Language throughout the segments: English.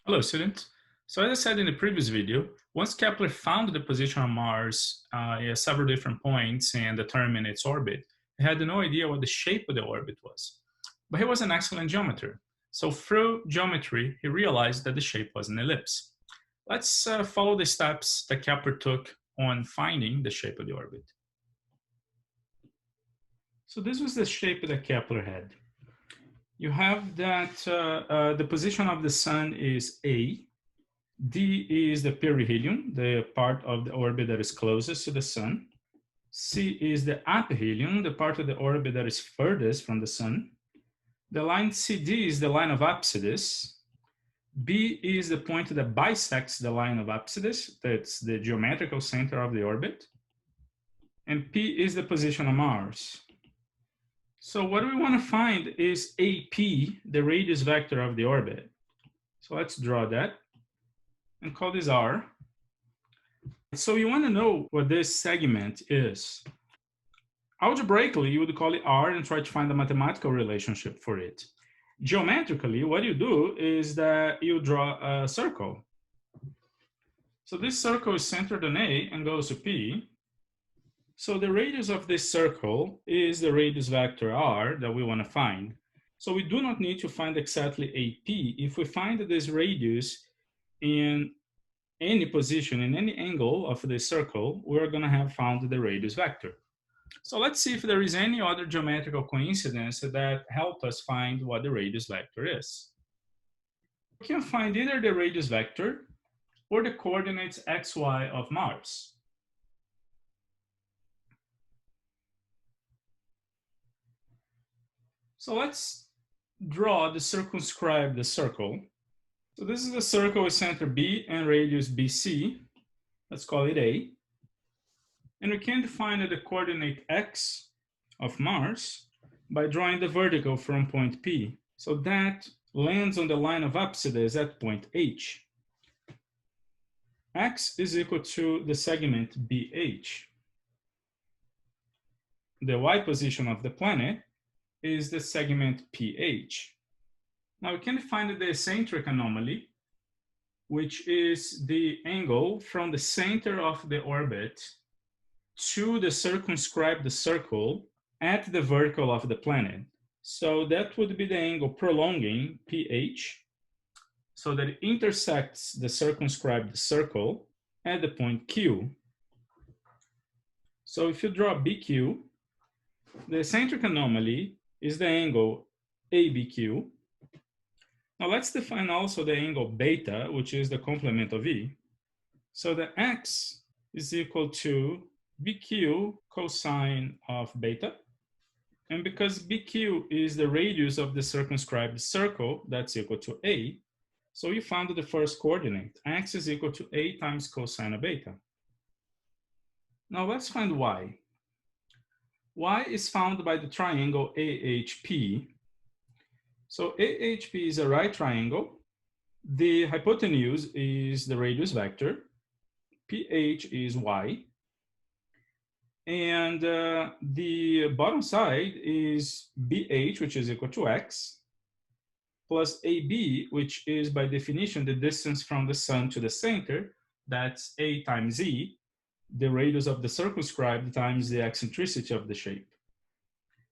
Hello, students. So as I said in the previous video, once Kepler found the position of Mars at several different points and determined its orbit, he had no idea what the shape of the orbit was. But he was an excellent geometer. So through geometry, he realized that the shape was an ellipse. Let's follow the steps that Kepler took on finding the shape of the orbit. So this was the shape that Kepler had. You have that the position of the sun is A, D is the perihelion, the part of the orbit that is closest to the sun. C is the aphelion, the part of the orbit that is furthest from the sun. The line CD is the line of Apsides. B is the point that bisects the line of Apsides, that's the geometrical center of the orbit. And P is the position of Mars. So what we want to find is AP, the radius vector of the orbit. So let's draw that and call this R. So you want to know what this segment is. Algebraically, you would call it R and try to find a mathematical relationship for it. Geometrically, what you do is that you draw a circle. So this circle is centered on A and goes to P. So the radius of this circle is the radius vector R that we want to find. So we do not need to find exactly AP. If we find this radius in any position, in any angle of the circle, we're going to have found the radius vector. So let's see if there is any other geometrical coincidence that help us find what the radius vector is. We can find either the radius vector or the coordinates xy of Mars. So let's draw the circumscribed circle. So this is the circle with center B and radius BC. Let's call it A. And we can define the coordinate x of Mars by drawing the vertical from point P. So that lands on the line of Apsides at point H. X is equal to the segment BH. The y position of the planet is the segment PH. Now we can define the eccentric anomaly, which is the angle from the center of the orbit to the circumscribed circle at the vertical of the planet. So that would be the angle prolonging PH, so that it intersects the circumscribed circle at the point Q. So if you draw BQ, the eccentric anomaly is the angle ABQ. Now let's define also the angle beta, which is the complement of E. So the x is equal to BQ cosine of beta. And because BQ is the radius of the circumscribed circle, that's equal to A. So we found the first coordinate. X is equal to A times cosine of beta. Now let's find Y. Y is found by the triangle AHP. So AHP is a right triangle. The hypotenuse is the radius vector. PH is Y. And the bottom side is BH, which is equal to X, plus AB, which is by definition the distance from the sun to the center. That's A times E, the radius of the circumscribed times the eccentricity of the shape.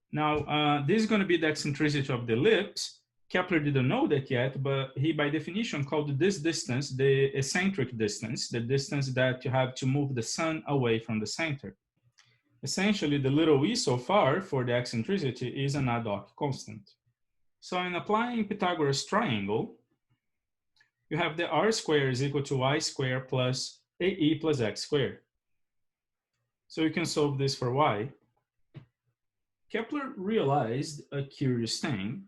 Now, this is going to be the eccentricity of the ellipse. Kepler didn't know that yet, but he, by definition, called this distance the eccentric distance, the distance that you have to move the sun away from the center. Essentially, the little e so far for the eccentricity is an ad hoc constant. So in applying Pythagoras triangle, you have the r squared is equal to y squared plus ae plus x squared. So you can solve this for y. Kepler realized a curious thing,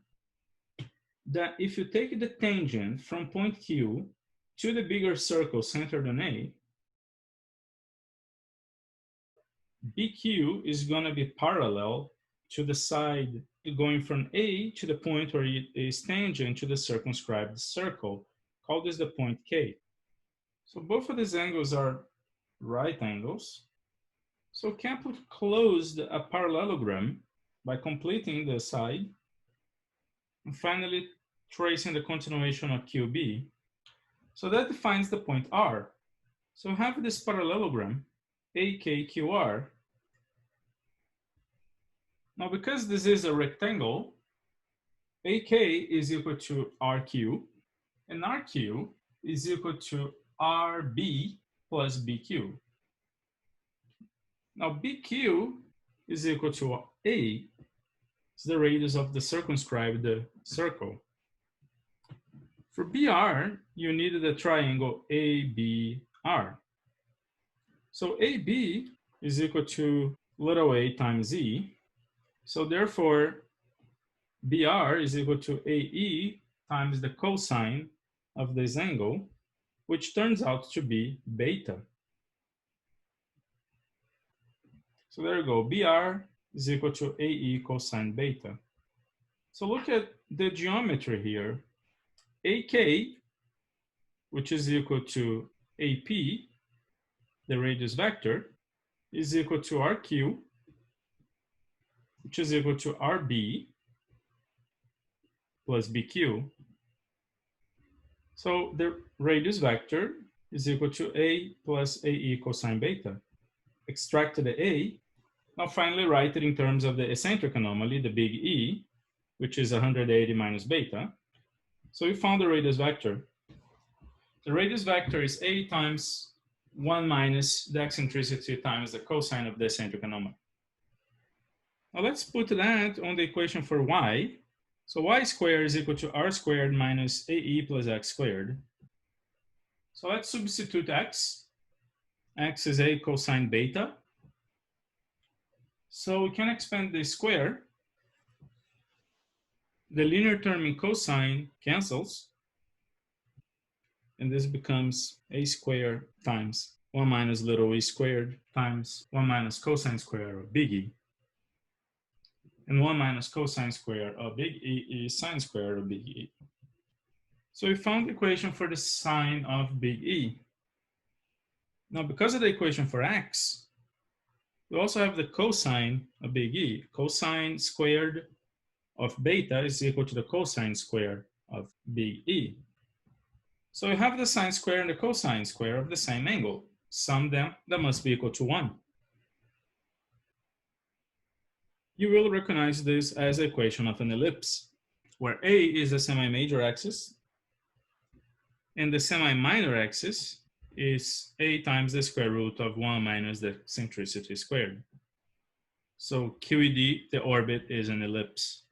that if you take the tangent from point Q to the bigger circle centered on A, BQ is going to be parallel to the side going from A to the point where it is tangent to the circumscribed circle. Call this the point K. So both of these angles are right angles. So Kepler closed a parallelogram by completing the side and finally tracing the continuation of QB. So that defines the point R. So we have this parallelogram, AKQR. Now, because this is a rectangle, AK is equal to RQ, and RQ is equal to RB plus BQ. Now, BQ is equal to A, it's the radius of the circumscribed circle. For BR, you needed a triangle ABR. So AB is equal to little a times E. So therefore, BR is equal to AE times the cosine of this angle, which turns out to be beta. So there you go. BR is equal to AE cosine beta. So look at the geometry here. AK, which is equal to AP, the radius vector, is equal to RQ, which is equal to RB plus BQ. So the radius vector is equal to A plus AE cosine beta. Extract the A. Now finally write it in terms of the eccentric anomaly, the big E, which is 180 minus beta. So we found the radius vector. The radius vector is A times 1 minus the eccentricity times the cosine of the eccentric anomaly. Now let's put that on the equation for y. So y squared is equal to r squared minus AE plus x squared. So let's substitute x. X is A cosine beta. So we can expand the square. The linear term in cosine cancels. And this becomes A squared times 1 minus little e squared times 1 minus cosine square of big E. And 1 minus cosine square of big E is sine square of big E. So we found the equation for the sine of big E. Now, because of the equation for x, we also have the cosine of big E. Cosine squared of beta is equal to the cosine square of big E. So we have the sine square and the cosine square of the same angle. Sum them, that must be equal to 1. You will recognize this as the equation of an ellipse, where A is the semi-major axis, and the semi-minor axis is A times the square root of 1 minus the eccentricity squared. So QED, the orbit, is an ellipse.